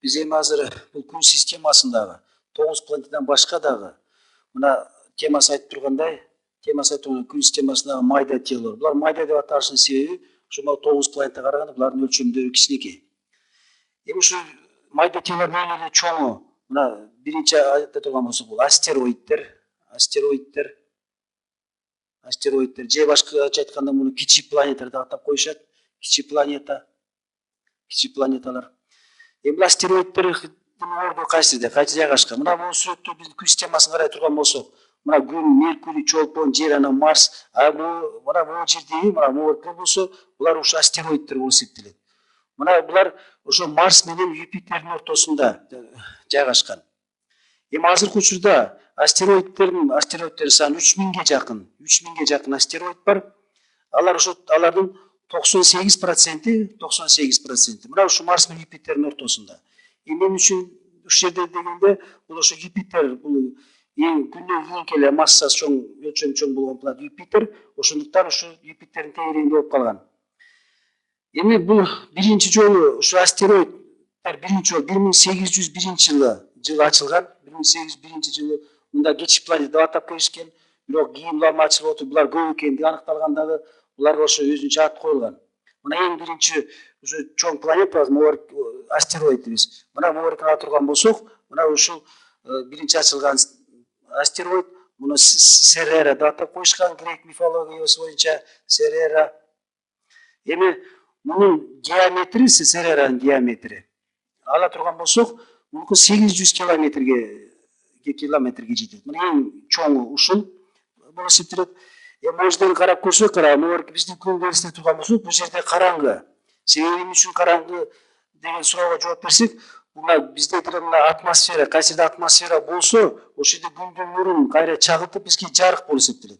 Биз эми азыр бул күн системасындагы 9 планетадан башка дагы мына темасы айтып тургандай, күн системасындагы майда телолор. Булар майда деп аталышынын себеби ушул 9 планетага караганда булардын өлчөмдөрү кичинекей. Эми ушу майда телолор менен эле чоңу мына биринчи айта турган болсок бул астероиддер же башкача айтканда муну кичи планеталар деп атап коюшат. Кичи планеталар. Эми бул астероиддердин орду кайсы жайгашкан? Мына бул сүрөттө биздин күн системасын карай турган болсок, мына күн, Меркурий, Чолпон, Жер, анан Марс, мына бул жердеги мына могу болсо, булар ушу астероиддер болуп эсептелет. Мына булар ошо Марс менен Юпитердин ортосунда жайгашкан. Эми азыркы учурда астероиддердин саны 3000ге жакын астероид бар. Алардын 98%. Мына ушу Марс менен Юпитердин ортосунда. Эмне үчүн ушул жерде дегенде, бул ошо Юпитер, бул күндөн кийинки эле массасы чоң, өлчөмү чоң болгон планета Юпитер, ошондуктан ушу Юпитердин тегерегинде болуп калган. Эми бул биринчи жолу ушу астероиддер биринчи жолу 1801 жылы ачылган. 1801 жылы мында кичи планета деп атап келишкен. Бирок кийин булар ачылып отуруп, булар көп экендиги аныкталгандагы буларга ошо өзүнчө ат коюлган. Мына эң биринчи ушу чоң планета астероид дейбиз. Мына могу турган болсок, мына ушул биринчи ачылган астероид, муну Серера деп атап коюшкан грек мифологиясы боюнча Серера. Эми мунун диаметри, Сереранын диаметри ала турган болсок, мунуку 800 километрге жетет. Мына эң чоңу ушул болуп эсептелет. Бул жерден карап көрсөк, биздин күндө эстеп турган болсок, бул жерде караңгы. Себеби эмне үчүн караңгы деген суроого жооп берсек, мына бизде мына атмосфера, кайсыда атмосфера болсо, ошол жерде күндүн нурун кайра чагылтып бизге жарык болуп эсептелет.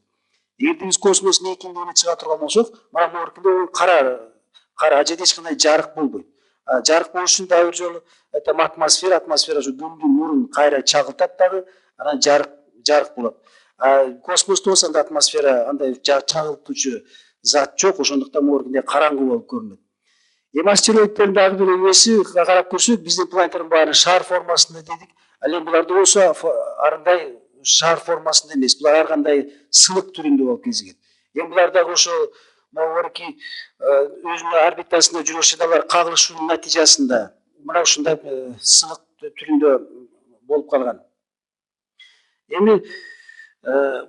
Эгерде биз космостун экиндигине чыга турган болсок, мына могу кара жерде эч кандай жарык болбойт. Жарык болуш үчүн дагы бир жолу атмосфера ушу күндүн нурун кайра чагылтат дагы, анан жарык болот. Космосто болсо анда атмосфера андай чагылтуучу зат жок, ошондуктан могу караңгы болуп көрүнөт. Эми астероиддердин дагы бир эмеси карап көрсөк, биздин планеталардын баары шар формасында дедик. Ал эми буларды болсо арындай шар формасында эмес, булар ар кандай сынык түрүндө болуп кезигет. Эми булар дагы ошо могуки өзүнүн орбитасында жүрүп алар кагылышуунун натыйжасында мына ушундай сынык түрүндө болуп калган. Эми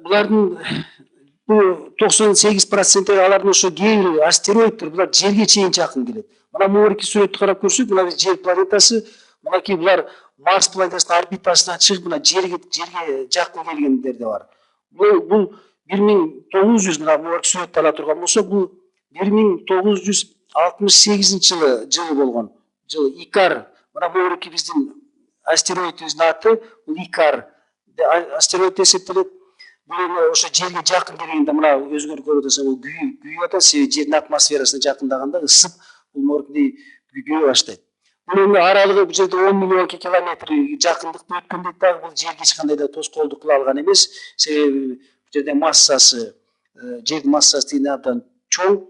булардын 98% алардын ошо кээ бир астероиддер булар жерге чейин жакын келет. Мына могу сүрөттү карап көрсөк, мына биз Жер планетасы, мынакей булар Марс планетасынын орбитасынан чыгып мына жерге жакын келгендер да бар. Бул 1900 мына могу сүрөттү ала турган болсок, бул 1968 жылы болгон. Икар. Мына могу биздин астероидибиздин аты бул Икар. Астероид эсептелет. Бул ошо жерге жакын келгенде мына өзгөрүп көрүп атса, бул күйүп атат, себеби жердин атмосферасына жакындаганда ысып, бул могу күйүп баштайт. Бул эми аралыгы бул жерде 10 миллион километр жакындыкты өткөндө дагы бул жерге эч кандай да тоскоолдук кыла алган эмес, себеби бул жерде массасы, жердин массасы тигиндей абдан чоң.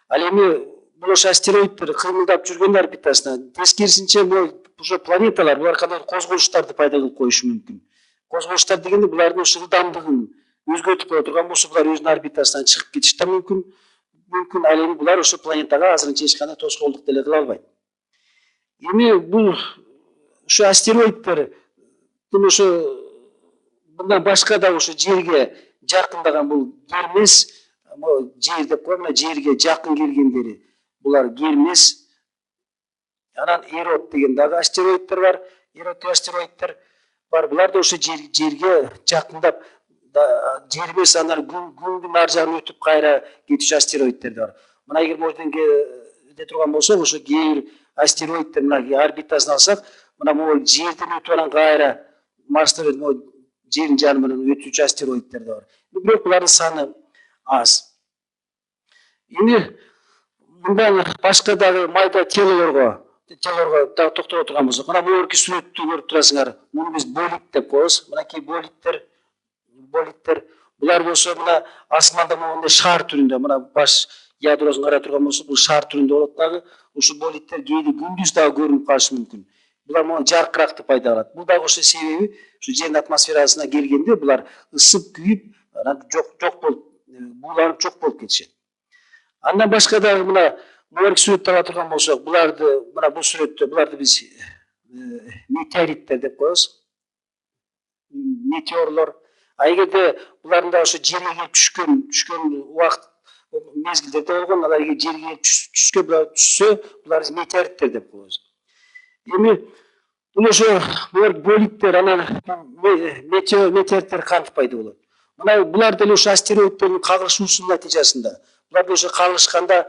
Ал эми бул ошо астероиддер кыймылдап жүргөн орбитасына, тескерисинче ошо планеталар булар кандай козголуштарды пайда кылып коюшу мүмкүн. Козголуштар дегенде булардын ошо ылдамдыгын өзгөртүп кое турган болсо, булар өзүнүн орбитасынан чыгып кетиши да мүмкүн. Ал эми булар ошо планетага азырынча эч кандай тоскоолдук деле кыла албайт. Эми бул ушу астероиддер ошо мындан башка да ошо жерге жакындаган бул Гермес, жер деп коем, жерге жакын келгендери булар Гермес. Анан Эрот деген дагы астероиддер бар. Эрот астероиддер бар. Булар да ошо жерге жакындап, жер эмес, анан күндүн ар жагын өтүп кайра кетүүчү астероиддер бар. Мына эгер морденге эте турган болсок, ошо кээ бир астероиддер мына орбитасын алсак, мына могу жерден өтүп анан кайра Марстан өтүп жердин жаны менен өтүүчү астероиддер да бар. Бирок булардын саны аз. Эми мындан башка дагы майда телолорго дагы токтоло турган болсок, мына могу сүрөттү көрүп турасыңар. Муну биз болид деп коебуз. Мынакей болидтер булар болсо мына асманда могу шар түрүндө, мына баш ядросун карай турган болсок, бул шар түрүндө болот дагы. Ушул болидтер кээде күндүз дагы көрүнүп калышы мүмкүн. булар мону жаркыраакты пайда кылат. Бул дагы ошо себеби ушу жердин атмосферасына келгенде булар ысып күйүп анан жок болуп бууланып жок болуп кетишет. Андан башка дагы мына муарик сүрөттү ала турган болсок, буларды мына бул сүрөттө буларды биз метеориттер деп коебуз. Метеорлор. А эгерде булардын да ошо жерге келип түшкөн убакыт мезгилдерде болгон, алар жерге келип түшсө, булар метеориттер деп коебуз. Эми бул ошо болиттер, анан метеориттер кантип пайда болот? Мына булар деле ошо астероидтердин кагылышуусунун натыйжасында. Булар ошо кагылышканда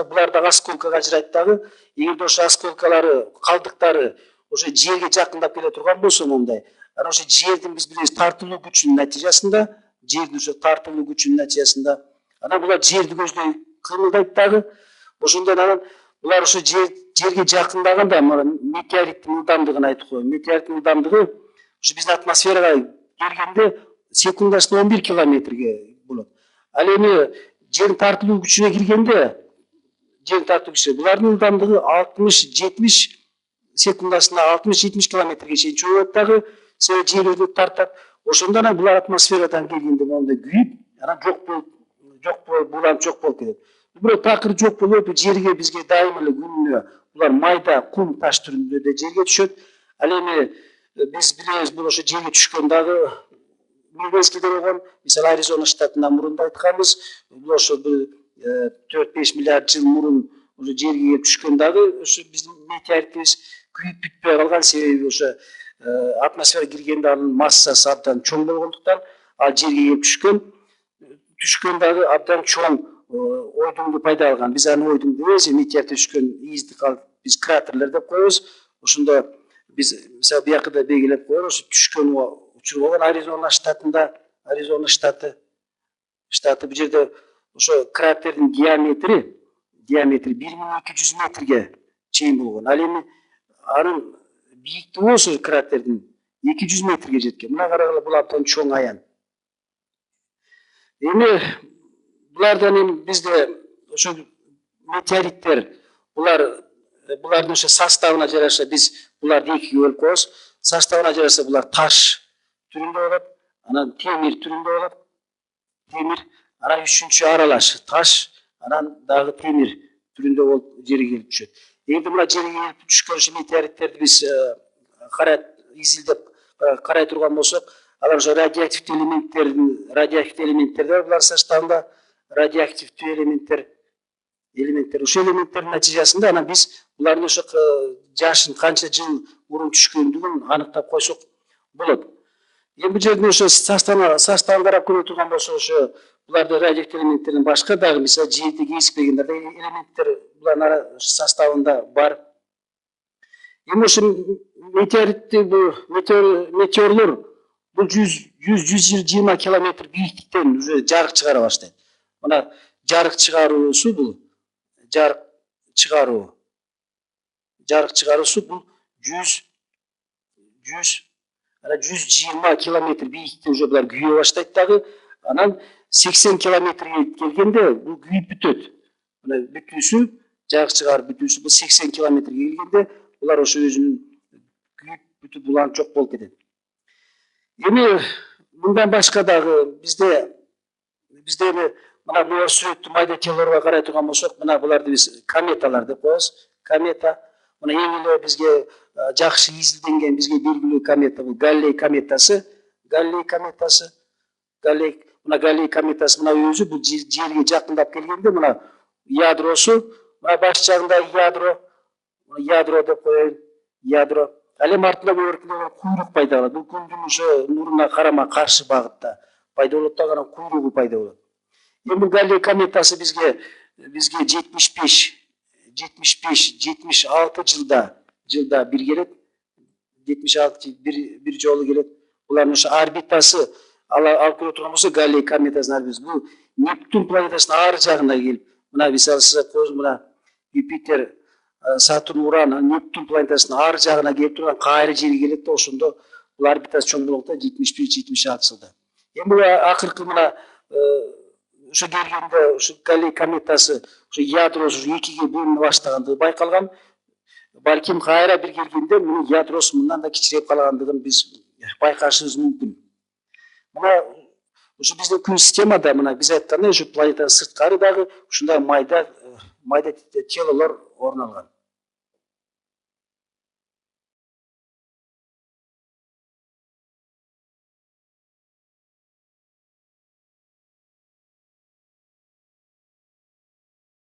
булар дагы осколкого ажырайт дагы. Эгерде ошо осколкалары, калдыктары ошо жерге жакындап келе турган болсо мондай, анан ошо жердин биз билебиз тартылуу күчүнүн натыйжасында, анан булар жерди көздөй кыймылдайт дагы. Ошондон анан булар ошо жерге жакындаганда метеориттин ылдамдыгын айтып коеюн. Метеориттин ылдамдыгы ошо биздин атмосферага келгенде секундасына 11 километрге болот. Ал эми жердин тартылуу күчүнө киргенде, булардын ылдамдыгы 60-70 секундасына 60-70 километрге чейин чогулат дагы, себеби жер өзүнө тартат. Ошондон анан булар атмосферадан келгенде мондай күйүп, анан бууланып жок болуп кетет. Бирок такыр жок болуп, жерге бизге дайыма эле күнүнө булар майда кум таш түрүндө жерге түшөт. Ал эми биз билебиз, бул ошо жерге түшкөн дагы мезгилде болгон. Мисалы Аризона штатында мурун айтканбыз, бул ошо 4-5 миллиард жыл мурун ошо жерге келип түшкөн дагы, ошо биздин метеориттибиз күйүп бүтпөй калган, себеби ошо атмосферага киргенде анын массасы абдан чоң болгондуктан, ал жерге келип түшкөн дагы абдан чоң ойдуңду пайда кылган. Биз аны ойдуң дейбиз, метеорит түшкөн изди биз кратерлер деп коебуз. Ошондо биз мисалы биякыда белгилеп коелу, ошо түшкөн учур болгон Аризона штаты бул жерде ошо кратердин диаметри 1200 метрге чейин болгон. Ал эми анын бийиктиги ошо кратердин 200 метрге жеткен. Мына карагыла, бул абдан чоң аян. Эми булардан эми бизде ошо метеориттер, булардын ошо составына жараша биз буларды экиге бөлүп коебуз. Составына жараша булар таш түрүндө болот, анан темир түрүндө болот. Анан үчүнчү аралаш таш, анан дагы темир түрүндө болуп жерге келип түшөт. Эми мына жерге келип түшкөн ошо метеориттерди биз изилдеп карай турган болсок, алар ошо радиоактивдүү элементтер булар составында, радиоактивдүү элементтер ошо элементтердин натыйжасында анан биз булардын ошо жашын канча жыл мурун түшкөндүгүн аныктап койсок болот. Эми бул жерден ошо составын карап көрө турган болсок, ошо буларды радиоактивдүү элементтерден башка дагы мисалы жерде кезиспеген элементтер булардын составында бар. Эми ошо метеорлор бул 100-120 километр бийиктиктен уже жарык чыгара баштайт. Мына жарык чыгаруусу бул 120 километр бийиктикте уже булар күйө баштайт дагы. Анан 80 километрге келгенде бул күйүп бүтөт. Мына бүтүүсү, жарык чыгарып бүтүүсү бул 80 километрге келгенде булар ошо өзүнүн күйүп бүтүп буланып жок болуп кетет. Эми мындан башка дагы бизде эми мына бул сүрөттү майда телолорго карай турган болсок, мына буларды биз кометалар деп коебуз. Комета, мына эң эле бизге жакшы изилденген, бизге белгилүү комета бул Галлей кометасы. Мына Галлей кометасы мына өзү бул жерге жакындап келгенде мына ядросу, мына баш жагында ядро деп коеюн, ядро. Ал эми артында куйрук пайда болот. Бул күндүн ошо нуруна карама каршы багытта пайда болот дагы, анан куйругу пайда болот. Эми Галлей кометасы бизге 75-76 жылда бир келет. 76 бир жолу келет. Булардын ошо орбитасы алып көрө турган болсок, Галлей кометасынын орбитасы бул Нептун планетасынын ар жагына келип, мына мисалы сиз айткансыз, мына Юпитер, Сатурн, Уран, Нептун планетасынын ар жагына келип турган кайры жерге келет да, ошондо бул орбитасы чоң болот да 75-76 жылда. Эми бул акыркы мына ошо келгенде ошо Галлей кометасы ошо ядросу экиге бөлүнө баштагандыгы байкалган. балким кайра бир келгенде мунун ядросу мындан да кичирейип калгандыгын биз байкашыбыз мүмкүн. Мына ушу биздин күн системада мына биз айткандай ушу планетанын сырткары дагы ушундай майда телолор орун алган.